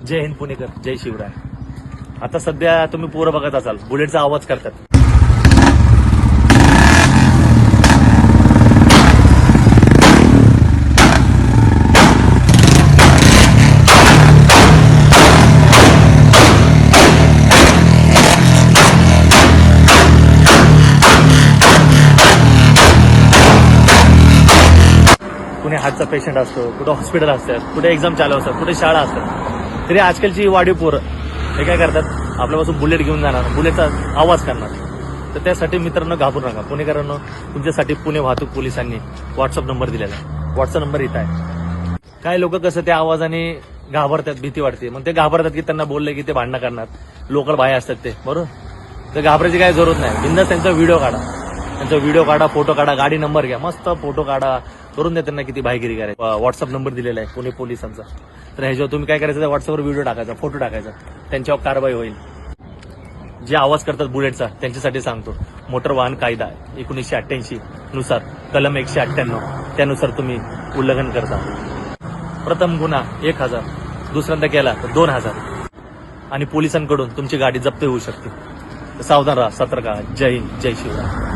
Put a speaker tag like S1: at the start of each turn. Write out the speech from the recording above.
S1: जय हिंद पुणेकर, जय शिवराय. आता सध्या तुम्ही पोरं बघत असाल बुलेटचा आवाज करतात. कुठे हार्टचा पेशंट असतो, कुठे हॉस्पिटल असतात, कुठे एक्झाम चालू असतात, कुठे शाळा असतात. तरी आजकालची वाढीव पोरं हे काय करतात, आपल्यापासून बुलेट घेऊन जाणार, बुलेटचा आवाज करणार. तर त्यासाठी मित्रांनो घाबरू नका. पुणेकरांनो, तुमच्यासाठी पुणे वाहतूक पोलिसांनी व्हॉट्सअप नंबर दिलेला आहे. व्हॉट्सअप नंबर इथं आहे. काय लोक कसं त्या आवाजाने घाबरतात, भीती वाटते. मग ते घाबरतात की त्यांना बोलले की ते भांडणं करणार. लोकल बाहेर असतात ते, बरोबर. तर घाबरायची काय जरूरत नाही. बिंदास त्यांचा व्हिडिओ काढा, फोटो काढा, गाडी नंबर घ्या, मस्त फोटो काढा, करून द्या त्यांना किती भाईगिरी करायची. व्हॉट्सअप नंबर दिलेला आहे पुणे पोलिसांचा. तर ह्याच्यावर तुम्ही काय करायचं, व्हॉट्सअपवर व्हिडिओ टाकायचा, फोटो टाकायचा, त्यांच्यावर कारवाई होईल. जे आवाज करतात बुलेटचा त्यांच्यासाठी सांगतो, मोटर वाहन कायदा 1988 नुसार कलम 198 त्यानुसार तुम्ही उल्लंघन करता. प्रथम गुन्हा 1000, दुसऱ्यांदा केला तर 2000 आणि पोलिसांकडून तुमची गाडी जप्त होऊ शकते. तर सावधान राहा, सतर्क राहा. जय हिंद, जय शिवराय.